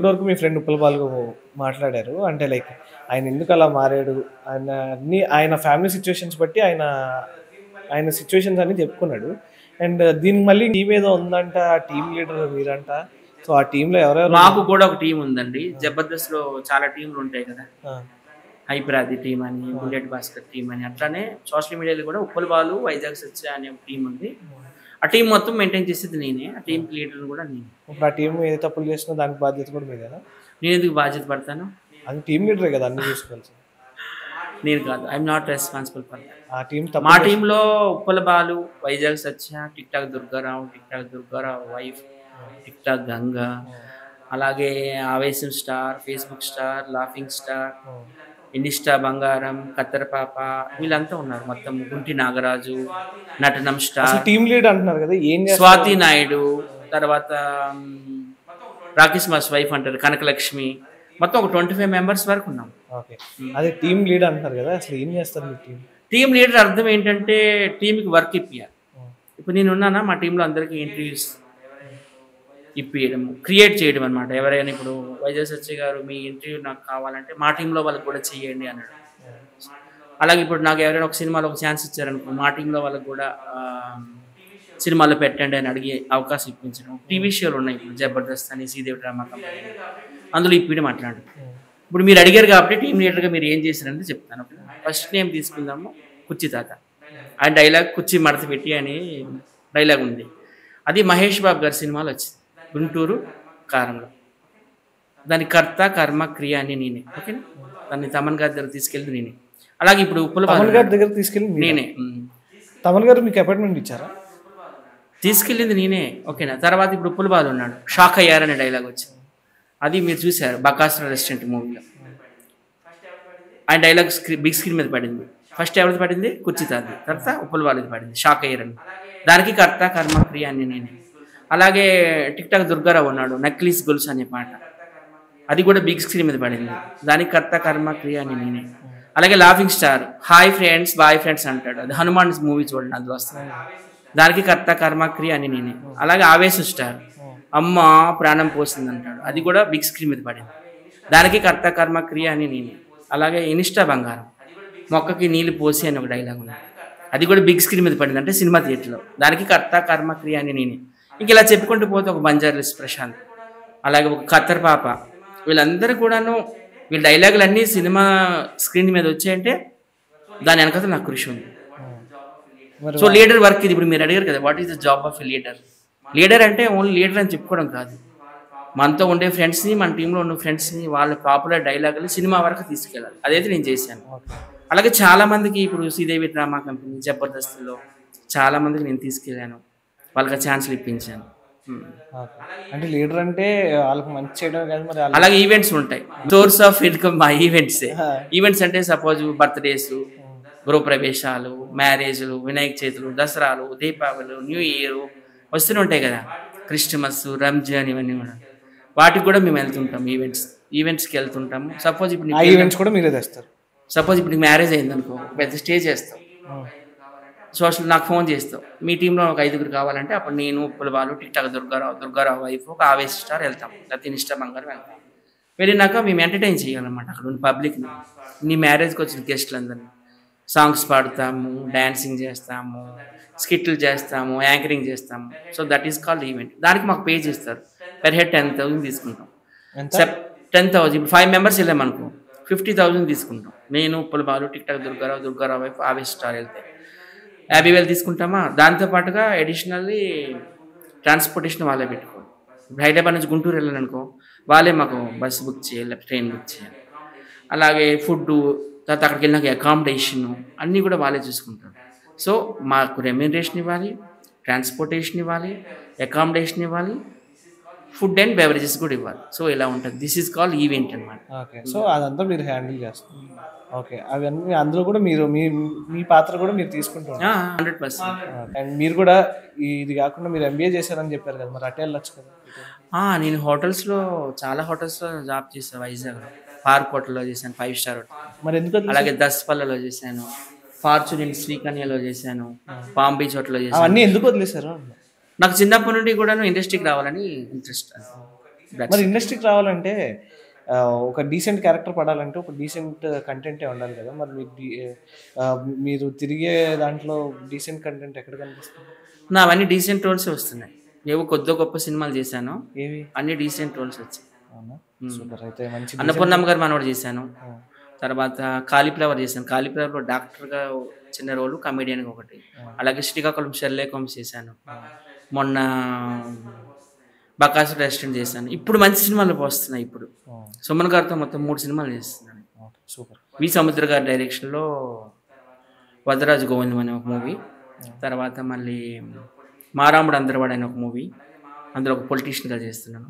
ఇప్పటివరకు మీ ఫ్రెండ్ ఉప్పల్ బాలు మాట్లాడారు. అంటే లైక్ ఆయన ఎందుకు అలా మారాడు, ఆయన ఫ్యామిలీ సిచ్యువేషన్స్ బట్టి ఆయన సిచ్యువేషన్స్ అన్ని చెప్పుకున్నాడు. అండ్ దీనికి మళ్ళీ టీం ఏదో ఉందంట, టీం లీడర్ మీరంట. సో ఆ టీంలో ఎవరెవరు? మాకు కూడా ఒక టీం ఉందండి. జబర్దస్త్లో చాలా టీంలు ఉంటాయి కదా, హైపరాది టీం అని, బుల్లెట్ భాస్కర్ టీం అని, అట్లానే సోషల్ మీడియాలో కూడా ఉప్పల్ బాలు, వైజాగ్ సత్య అనే ఒక టీం ఉంది. ఆ టీం మొత్తం మెయింటైన్ చేసేది నేనే, ఆ టీం లీడర్ కూడా నేను. ఇప్పుడు ఆ టీం ఏ తప్పులు చేసినా దానికి బాధ్యత కూడా మీదేనా? నేను ఎందుకు బాధ్యత పడతాను? అది టీం లీడరే కదా అన్ని చూసుకోవాల్సి. నేను కాదు, I'm not responsible for that. ఆ టీం మా టీంలో Uppal Balu, Vizag Satya, TikTok Durgarao wife, TikTok Ganga, అలాగే Aavesham star, Facebook star, laughing star, Insta Bangaram, కత్తెర పాప, వీళ్ళంతా ఉన్నారు. మొత్తం Gunti Nagaraju, Natanam star, team lead అంటున్నారు కదా, ఏం స్వాతి నాయుడు, తర్వాత రాకేష్ మాస్ వైఫ్ అంటారు కనకలక్ష్మి, మొత్తం ఒక 25 మెంబర్స్ వరకు ఉన్నాం. ఓకే, అదే టీం లీడ్ అంటున్నారు కదా, అసలు ఏం చేస్తారు మీ టీం? టీం లీడర్ అర్థం ఏంటంటే టీంకి వర్క్ ఇప్పియాలి. ఇప్పుడు నేను ఉన్నానా, మా టీంలో అందరికీ ఇంటర్వ్యూస్ ఇప్పియడము, క్రియేట్ చేయడం అనమాట. ఎవరైనా ఇప్పుడు వైజాగ్ సత్య గారు మీ ఇంటర్వ్యూ నాకు కావాలంటే మా టీంలో వాళ్ళకి కూడా చేయండి అన్నాడు. అలాగే ఇప్పుడు నాకు ఎవరైనా ఒక సినిమాలో ఒక ఛాన్స్ ఇచ్చారనుకో, మా టీంలో వాళ్ళకి కూడా సినిమాలో పెట్టండి అని అడిగే అవకాశం ఇప్పించడం. టీవీ షోలు ఉన్నాయి ఇప్పుడు, జబర్దస్త్ అని, శ్రీదేవి డ్రామా కంపెనీ, అందులో ఇప్పించడం మాట్లాడు. ఇప్పుడు మీరు అడిగారు కాబట్టి టీం లీడర్గా మీరు ఏం చేశారంటే చెప్తాను. ఫస్ట్ నేమ్ తీసుకుందాము, కుర్చీ తాత. ఆ డైలాగ్ కుర్చీ మడత పెట్టి అని డైలాగ్ ఉంది. అది మహేష్ బాబు గారి సినిమాలో వచ్చింది, గుంటూరు కారంలో. దాని కర్త కర్మ క్రియ అని నేనే. ఓకేనా, దాన్ని తమన్ గారి దగ్గర తీసుకెళ్ళి నేనే. అలాగే ఇప్పుడు ఉప్పల్ బాలు గారి దగ్గర తీసుకెళ్ళి నేనే. తమన్ గారు మీకు అపాయింట్మెంట్ ఇచ్చారా? తీసుకెళ్ళింది నేనే. ఓకేనా, తర్వాత ఇప్పుడు ఉప్పల్ బాలు ఉన్నాడు, షాక్ అయ్యారనే డైలాగ్ వచ్చింది. అది మీరు చూశారు బకాసుర రెస్టారెంట్ మూవీలో. ఆ డైలాగ్ బిగ్ స్క్రీన్ మీద పడింది. ఫస్ట్ ఎవరిది పడింది? కుర్చీ తాది. తర్వాత ఉప్పల్ బాలుది పడింది, షాక్ అయ్యారని. దానికి కర్త కర్మ క్రియ అని నేనే. అలాగే టిక్ టాక్ దుర్గారావు ఉన్నాడు, నక్లీస్ గొలుసు అనే పాట, అది కూడా బిగ్ స్క్రీన్ మీద పడింది. దానికి కర్త కర్మ క్రియ అని నేనే. అలాగే laughing star hi friends bye friends అంటాడు, అది హనుమాన్ మూవీ చూడండి, అందులో వస్తుంది. దానికి కర్త కర్మ క్రియ అని నేనే. అలాగే ఆవేశం స్టార్ అమ్మ ప్రాణం పోసింది అంటాడు, అది కూడా బిగ్ స్క్రీన్ మీద పడింది. దానికి కర్త కర్మ క్రియ అని నేనే. అలాగే ఇన్స్టా బంగారం మొక్కకి నీళ్ళు పోసి అని ఒక డైలాగ్ ఉంది, అది కూడా బిగ్ స్క్రీన్ మీద పడింది, అంటే సినిమా థియేటర్లో. దానికి కర్త కర్మ క్రియ అని నేనే. ఇంక ఇలా చెప్పుకుంటూ పోతే ఒక బంజారాస్ ప్రశాంత్, అలాగే ఒక కత్తర్ పాప, వీళ్ళందరూ కూడాను వీళ్ళ డైలాగులు అన్నీ సినిమా స్క్రీన్ మీద వచ్చాయంటే దాని వెనకాల నాకు కృషి ఉంది. సో లీడర్ వర్క్ ఇది. ఇప్పుడు మీరు అడిగారు కదా, what is the job of a leader? Leader అంటే ఓన్లీ లీడర్ అని చెప్పుకోవడం కాదు, మనతో ఉండే ఫ్రెండ్స్ని, మన టీంలో ఉన్న ఫ్రెండ్స్ని, వాళ్ళ పాపులర్ డైలాగులు సినిమా వరకు తీసుకెళ్ళాలి. అదైతే నేను చేశాను. అలాగే చాలామందికి ఇప్పుడు శ్రీదేవి డ్రామా కంపెనీ, జబర్దస్త్లో చాలామందికి నేను తీసుకెళ్ళాను, వాళ్ళకి ఛాన్స్లు ఇప్పించాను. అంటే లీడర్ అంటే వాళ్ళకి మంచి చేయడం కాదు మరి. అలాగే ఈవెంట్స్ ఉంటాయి, సోర్స్ ఆఫ్ ఇన్కమ్ మా ఈవెంట్సే. ఈవెంట్స్ అంటే సపోజ్ బర్త్డేస్, గృహప్రవేశాలు, మ్యారేజ్లు, వినాయక చవితులు, దసరాలు, దీపావళి, న్యూ ఇయర్ వస్తూనే ఉంటాయి కదా, క్రిస్టమస్, రంజాన్, ఇవన్నీ కూడా. వాటికి కూడా మేము వెళ్తుంటాం, ఈవెంట్స్కి వెళ్తుంటాము. సపోజ్ ఇప్పుడు ఈవెంట్స్ కూడా మీరే తెస్తారు. సపోజ్ ఇప్పుడు మ్యారేజ్ అయిందనుకో, పెద్ద స్టేజ్ చేస్తాం, సోషల్ నాకు ఫోన్ చేస్తావు, మీ టీంలో ఒక 5గురు కావాలంటే అప్పుడు నేను, Uppal Balu, TikTok Durgarao wife, ఒక ఆవేశ స్టార్ వెళ్తాం, లేకపోతే ఇన్స్టా బంగారం వెళ్తాం. వెళ్ళినాక మేము ఎంటర్టైన్ చేయాలన్నమాట అక్కడ ఉన్న పబ్లిక్ని. నీ మ్యారేజ్కి వచ్చిన గెస్ట్లందరినీ సాంగ్స్ పాడుతాము, డాన్సింగ్ చేస్తాము, స్కిట్లు చేస్తాము, యాంకరింగ్ చేస్తాము. So that is called event. దానికి మాకు పే చేస్తారు, పెర్ హెడ్ 10,000 తీసుకుంటాం. 10,000 ఇప్పుడు 5 మెంబర్స్ వెళ్ళామనుకో 50,000 తీసుకుంటాం. నేను, Uppal Balu, TikTok Durgarao wife, Aavesha star వెళ్తే 50,000 తీసుకుంటామా. దాంతోపాటుగా అడిషనల్లీ ట్రాన్స్పోర్టేషన్ వాళ్ళే పెట్టుకోవాలి. ఇప్పుడు హైదరాబాద్ నుంచి గుంటూరు వెళ్ళాలనుకో వాళ్ళే మాకు బస్సు బుక్ చేయాలి, ట్రైన్ బుక్ చేయాలి. అలాగే ఫుడ్డు, తర్వాత అక్కడికి వెళ్ళినాక అకామిడేషను అన్నీ కూడా వాళ్ళే చూసుకుంటారు. సో మాకు రెమ్యూనరేషన్ ఇవ్వాలి, ట్రాన్స్పోర్టేషన్ ఇవ్వాలి, అకామిడేషన్ ఇవ్వాలి, ఫుడ్ అండ్ బెవరేజెస్ కూడా ఇవ్వాలి. సో ఇలా ఉంటుంది. దిస్ ఈజ్ కాల్డ్ ఈవెంట్ అనమాట. ఓకే, సో అదంతా మీరు హ్యాండిల్ చేస్తారు. ఓకే, అవన్నీ అందులో కూడా మీరు మీ పాత్ర కూడా మీరు తీసుకుంటారు 100%. అండ్ మీరు కూడా ఇది కాకుండా మీరు MBA చేశారని చెప్పారు కదా, మరి అటే వెళ్ళొచ్చు కదా. నేను హోటల్స్లో చాలా హోటల్స్లో జాబ్ చేశాను. వైజాగ్లో పార్క్ హోటల్లో చేశాను, 5 స్టార్ హోటల్. మరి ఎందుకు? అలాగే దస్పల్లలో చేశాను, ఫార్చ్యూన్ శ్రీకన్యలో చేశాను, పామ్ బీచ్ హోటల్లో చేశాను. అన్నీ ఎందుకు వదిలేశారు? నాకు చిన్నప్పటి నుండి కూడా ఇండస్ట్రీకి రావాలని ఇంట్రెస్ట్. మరి ఇండస్ట్రీకి రావాలంటే ఒక డీసెంట్ క్యారెక్టర్ పడాలంటే ఒక డీసెంట్ కంటెంటే ఉండాలి కదా. మరి మీరు తిరిగే దాంట్లో డీసెంట్ కంటెంట్ ఎక్కడ కనిపిస్తుంది? నా అవన్నీ డీసెంట్ రోల్స్ వస్తున్నాయి. ఏవో కొద్ది గొప్ప సినిమాలు చేశాను, ఏవి అన్ని డీసెంట్ రోల్స్ వచ్చాయి. అవునా, సూపర్. అయితే మంచి అన్నపూర్ణమ్మ గారు మనోడు చేశాను, తర్వాత కాలీఫ్లవర్ చేశాను. కాలీఫ్లవర్లో డాక్టర్గా చిన్న రోలు, కమెడియన్గా ఒకటి. అలాగే శ్రీకాకుళం షెర్లాక్ హోమ్స్ చేశాను. మొన్న బకాసుర రెస్టారెంట్ చేశాను. ఇప్పుడు మంచి సినిమాలు వస్తున్నాయి. ఇప్పుడు సుమన్ గారితో మొత్తం 3 సినిమాలు చేస్తున్నాను. సూపర్. వి సముద్ర గారి డైరెక్షన్లో వదరాజు గోవిందం అనే ఒక మూవీ, తర్వాత మళ్ళీ మారాముడు అందరవాడు అనే ఒక మూవీ, అందులో ఒక పొలిటీషియన్గా చేస్తున్నాను.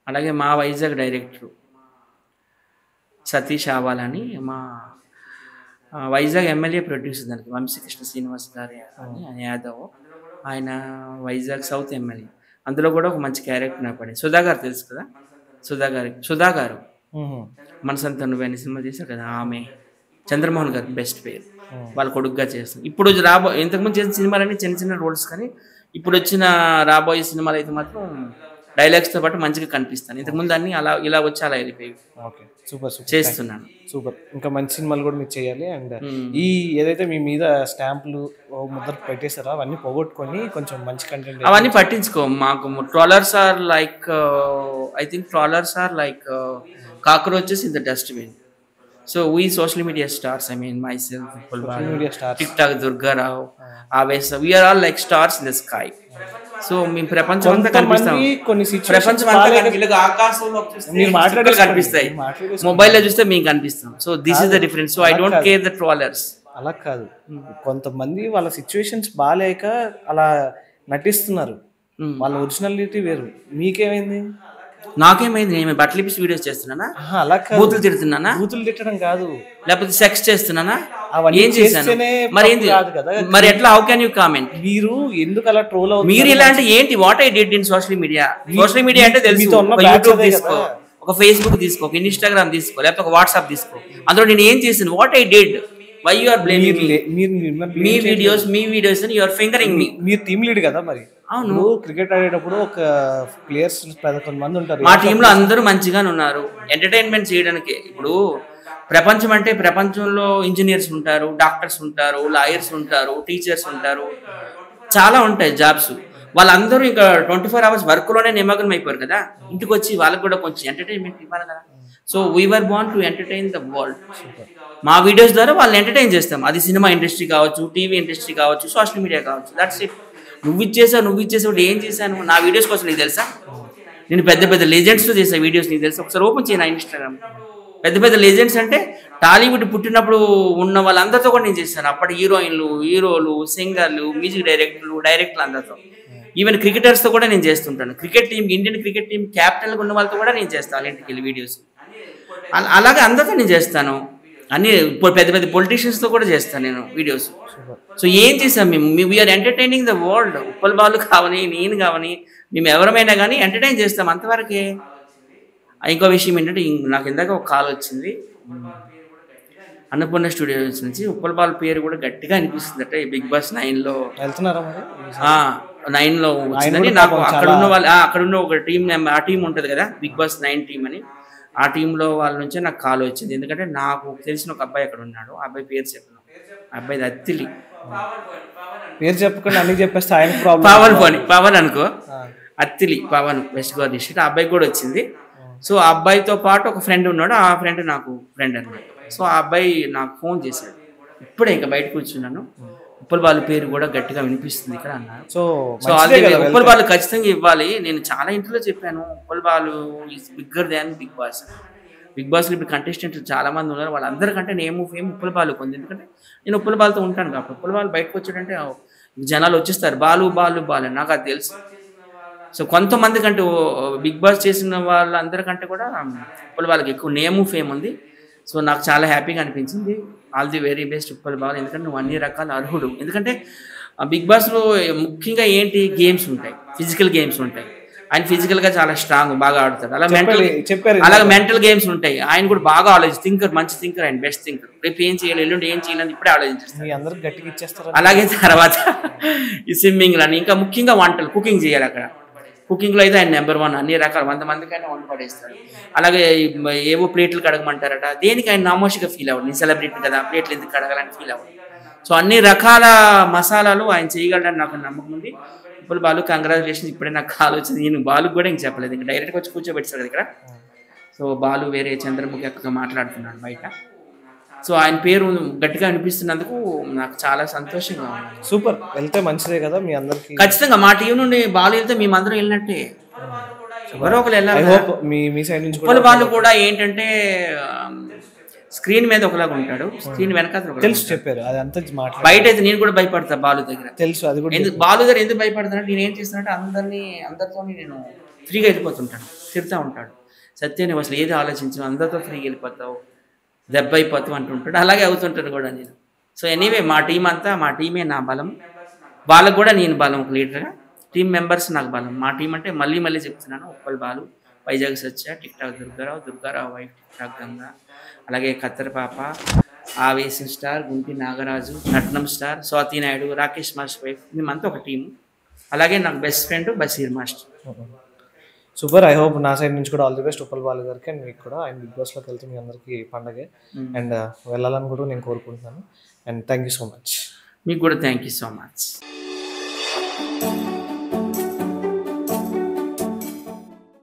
అలాగే మా వైజాగ్ డైరెక్టర్ సతీష్ ఆవాల్ అని, మా వైజాగ్ ఎమ్మెల్యే ప్రొడ్యూసర్ దానికి వంశీకృష్ణ శ్రీనివాస్ గారి అని యాదవ్, ఆయన వైజాగ్ సౌత్ ఎమ్మెల్యే. అందులో కూడా ఒక మంచి క్యారెక్టర్ నాకు పడింది. సుధా గారు తెలుసు కదా, సుధా గారు మనసంతా నువ్వే అనే సినిమా చేశారు కదా, ఆమె చంద్రమోహన్ గారు బెస్ట్ పేరు, వాళ్ళ కొడుకుగా చేస్తుంది. ఇప్పుడు ఇంతకుముందు చేసిన సినిమాలన్నీ చిన్న చిన్న రోల్స్, కానీ ఇప్పుడు వచ్చిన రాబోయే సినిమాలు అయితే మాత్రం డైలాగ్స్తో పాటు మంచిగా కనిపిస్తాను. ఇంతకుముందు అన్ని ఇలా వచ్చి అలా వెళ్ళిపోయి సూపర్ చేస్తున్నాను. సూపర్. ఇంకా మంచి సినిమాలు కూడా మీరు చేయాలి. అండ్ ఈ ఏదైతే మీ మీద స్టాంపులు ముద్ర పెట్టేశారో అవన్నీ పోగొట్టుకొని కొంచెం మంచి కంటెంట్ అవన్నీ పట్టించుకో. మాకు trollers are like, I think trollers are like cockroaches in the dustbin. So we social media stars, I mean myself, social media stars, TikTok, Durga Rao, Avesa, we are all like stars in the sky. So మేము ప్రపంచం అంతా కనిపిస్తాం. ప్రపంచం అంతా ఆకాశంలో కనిపిస్తాయి, మొబైల్లో చూస్తే మేము కనిపిస్తాం. So this is the difference. So I don't care the trollers. అలా కాదు, కొంతమంది వాళ్ళ సిచ్యువేషన్స్ బాగాలేక అలా నటిస్తున్నారు, వాళ్ళ ఒరిజినాలిటీ వేరు. మీకేమైంది? నాకేమైంది? నేను బట్టలు ఇప్పి వీడియోస్ చేస్తున్నానా? అలా బూతులు తిడుతున్నానా? బూతులు తిట్టడం కాదు, లేకపోతే సెక్స్ చేస్తున్నానా? ఏం చేశాను? మరి ఏంది? మరి ఎట్లా? How can you comment? మీరు ఎందుకు అలా ట్రోల్ అవుతారు? మీరు ఇలాంటి ఏంటి? What I did in social media. Social media అంటే తెలుసు, యూట్యూబ్ తీసుకో, ఒక ఫేస్బుక్ తీసుకో, ఒక ఇన్స్టాగ్రామ్ తీసుకో, లేకపోతే ఒక వాట్సాప్ తీసుకో. అందులో నేను ఏం చేశాను? What I did? Why you are blaming me videos you are fingering me. మీరు టీమ్ లీడ్ కదా మరి. అవును, క్రికెట్ ఆడేటప్పుడు ఒక ప్లేయర్స్ 11 మంది ఉంటారు. మా టీంలో అందరూ మంచిగానే ఉన్నారు ఎంటర్టైన్మెంట్ చేయడానికి. ఇప్పుడు ప్రపంచం అంటే ప్రపంచంలో ఇంజనీర్స్ ఉంటారు, డాక్టర్స్ ఉంటారు, లాయర్స్ ఉంటారు, టీచర్స్ ఉంటారు, చాలా ఉంటాయి జాబ్స్. వాళ్ళందరూ ఇంకా 24 hours వర్క్లోనే నిమగ్నం అయిపోయారు కదా. ఇంటికి వచ్చి వాళ్ళకి కూడా కొంచెం ఎంటర్టైన్మెంట్ ఇవ్వాలి కదా. So we are born to entertain the world. మా వీడియోస్ ద్వారా వాళ్ళని ఎంటర్టైన్ చేస్తాం. అది సినిమా ఇండస్ట్రీ కావచ్చు, టీవీ ఇండస్ట్రీ కావచ్చు, సోషల్ మీడియా కావచ్చు. That's it. నువ్వు ఇచ్చేసావు ఏం చేశాను? నా వీడియోస్ కోసం నీకు తెలుసా? నేను పెద్ద పెద్ద లెజెండ్స్తో చేసే వీడియోస్ నీకు తెలుసా? ఒకసారి ఓపెన్ చేయ నా ఇన్స్టాగ్రామ్. పెద్ద పెద్ద లెజెండ్స్ అంటే టాలీవుడ్ పుట్టినప్పుడు ఉన్న వాళ్ళందరితో కూడా నేను చేశాను. అప్పటి హీరోలు, సింగర్లు, మ్యూజిక్ డైరెక్టర్లు అందరితో, ఈవెన్ క్రికెటర్స్తో కూడా నేను చేస్తుంటాను. ఇండియన్ క్రికెట్ టీం క్యాప్టెన్గా ఉన్న వాళ్ళతో కూడా నేను చేస్తాను వాళ్ళ ఇంటికి వెళ్ళి వీడియోస్. అలాగే అందరితో నేను చేస్తాను. అన్ని పెద్ద పెద్ద పొలిటీషియన్స్తో కూడా చేస్తాను నేను వీడియోస్. సో ఏం చేసాం మేము? We are entertaining the world. Uppal Balu కావని, నేను కావని, మేము ఎవరమైనా కానీ ఎంటర్టైన్ చేస్తాం, అంతవరకే. ఇంకో విషయం ఏంటంటే, నాకు ఇందాక ఒక కాల్ వచ్చింది అన్నపూర్ణ స్టూడియోస్ నుంచి. ఉప్పల్ బాలు పేరు కూడా గట్టిగా అనిపిస్తుందట ఈ బిగ్ బాస్ 9లో. 9లో వచ్చిందని నాకు అక్కడున్న ఒక టీం, ఆ టీం ఉంటుంది కదా బిగ్ బాస్ 9 టీం అని, ఆ టీంలో వాళ్ళ నుంచే నాకు కాల్ వచ్చింది. ఎందుకంటే నాకు తెలిసిన ఒక అబ్బాయి అక్కడ ఉన్నాడు. ఆ అబ్బాయి పేరు చెప్పను, అబ్బాయి అత్తిలి. పేరు చెప్పకుండా అన్ని చెప్పేస్తే ఆయన పవన్ అనుకో, అత్తిలి పవన్, వెస్ట్ గోదావరి డిస్ట్రిక్ట్. ఆ అబ్బాయి కూడా వచ్చింది. సో ఆ అబ్బాయితో పాటు ఒక ఫ్రెండ్ ఉన్నాడు, ఆ ఫ్రెండ్ నాకు ఫ్రెండ్ అనమాట. సో ఆ అబ్బాయి నాకు ఫోన్ చేశాడు. ఇప్పుడే ఇంకా బయట కూర్చున్నాను, ఉప్పల్ బాలు పేరు కూడా గట్టిగా వినిపిస్తుంది ఇక్కడ అన్నారు. సో ఉప్పల్ బాలు ఖచ్చితంగా ఇవ్వాలి. నేను చాలా ఇంట్లో చెప్పాను, Uppal Balu is bigger than Bigg Boss. Bigg బాస్లో ఇప్పుడు కంటెస్టెంట్లు చాలా మంది ఉన్నారు, వాళ్ళందరికంటే నేమ్ ఫేమ్ ఉప్పల్ బాలు కొంది. ఎందుకంటే నేను ఉప్పల్ బాలుతో ఉంటాను కాబట్టి. ఉప్పల్ బాలు బయటకు వచ్చాడంటే జనాలు వచ్చేస్తారు, బాలు నాకు అది తెలుసు. సో కొంతమంది కంటే బిగ్ బాస్ చేసిన వాళ్ళందరికంటే కూడా ఉప్పల్ బాలుకి ఎక్కువ నేము ఫేమ్ ఉంది. సో నాకు చాలా హ్యాపీగా అనిపించింది. All the very best Uppal Balu. ఎందుకంటే నువ్వు అన్ని రకాల అర్హుడు. ఎందుకంటే బిగ్ బాస్లో ముఖ్యంగా ఏంటి, గేమ్స్ ఉంటాయి, ఫిజికల్ గేమ్స్ ఉంటాయి. ఆయన ఫిజికల్గా చాలా స్ట్రాంగ్, బాగా ఆడుతాడు. అలాగే మెంటల్ గేమ్స్ ఉంటాయి. ఆయన కూడా బాగా థింకర్, మంచి థింకర్, ఆయన బెస్ట్ థింకర్. రేపు ఏం చేయాలి, ఎల్లుండి ఏం చేయాలని ఇప్పుడే ఆలోచించేస్తారు. అలాగే తర్వాత ఈ స్విమ్మింగ్ అని, ఇంకా ముఖ్యంగా వంటలు, కుకింగ్ చేయాలి. అక్కడ కుకింగ్లో అయితే ఆయన నెంబర్ 1, అన్ని రకాల 100 మందికైనా వండి పడేస్తాడు. అలాగే ఏవో ప్లేట్లు కడగమంటారట, దేనికి ఆయన నామోషిగా ఫీల్ అవ్వడు, నేను సెలబ్రిటీ కదా ప్లేట్లు ఎందుకు కడగాలని ఫీల్ అవ్వడు. సో అన్ని రకాల మసాలాలు ఆయన చేయగలడని నాకు నమ్మకం ఉంది. ఇప్పుడు బాలు కంగ్రాచులేషన్, ఇప్పుడే నాకు కాల్ వచ్చింది. నేను బాలుకి కూడా ఇంక చెప్పలేదు, ఇంకా డైరెక్ట్గా వచ్చి కూర్చోబెట్టారు కదా ఇక్కడ. సో బాలు వేరే చంద్రముఖి అక్కగా మాట్లాడుతున్నాడు బయట. సో ఆయన పేరు గట్టిగా అనిపిస్తున్నందుకు నాకు చాలా సంతోషంగా ఉంది. సూపర్, వెళ్తే మంచిదే కదా మీ అందరికి. ఖచ్చితంగా మా టీం నుండి బాలు వెళ్తే మేమందరం వెళ్ళినట్టే, ఎవరో ఒకరు వెళ్ళాలి. మీ సైడ్ నుంచి ఉప్పల్ బాలు కూడా ఏంటంటే స్క్రీన్ మీద ఒకలాగా ఉంటాడు, స్క్రీన్ వెనక తెలుసు చెప్పారు అదంతా బయట అయితే నేను కూడా భయపడతా బాలు దగ్గర. తెలుసు అది కూడా. ఎందుకు బాలు దగ్గర ఎందుకు భయపడతానంటే నేను ఏం చేస్తానంటే అందరితో నేను ఫ్రీగా వెళ్ళిపోతుంటాను, తిడుతూ ఉంటాడు. సత్య నువ్వు అసలు ఏది ఆలోచించు, అందరితో ఫ్రీగా వెళ్ళిపోతావు, దెబ్బ అయిపోతావు అంటుంటాడు. అలాగే అవుతుంటాడు కూడా నేను. సో ఎనీవే మా టీం అంతా, మా టీమే నా బలం, వాళ్ళకు కూడా నేను బలం ఒక లీడర్గా. టీం మెంబర్స్ నాకు బలం. మా టీం అంటే మళ్ళీ చెప్తున్నాను, Uppal Balu, Vizag Satya, TikTok Durgarao wife TikTok Ganga, అలాగే కత్తెర పాప, ఆవేశం స్టార్, గుంటి నాగరాజు, నట్నం star, Swathi Naidu, Rakesh master wife, మేమంతా ఒక టీము. అలాగే నాకు best friend Basheer master. Super. I hope నా సైడ్ నుంచి కూడా all the best Uppal Balu గారికి అండ్ మీకు కూడా. ఆయన బిగ్ బాస్లోకి వెళ్తే మీ అందరికీ పండగే అండ్ వెళ్ళాలని కూడా నేను కోరుకుంటున్నాను. And thank you so much. మీకు కూడా థ్యాంక్ యూ సో మచ్.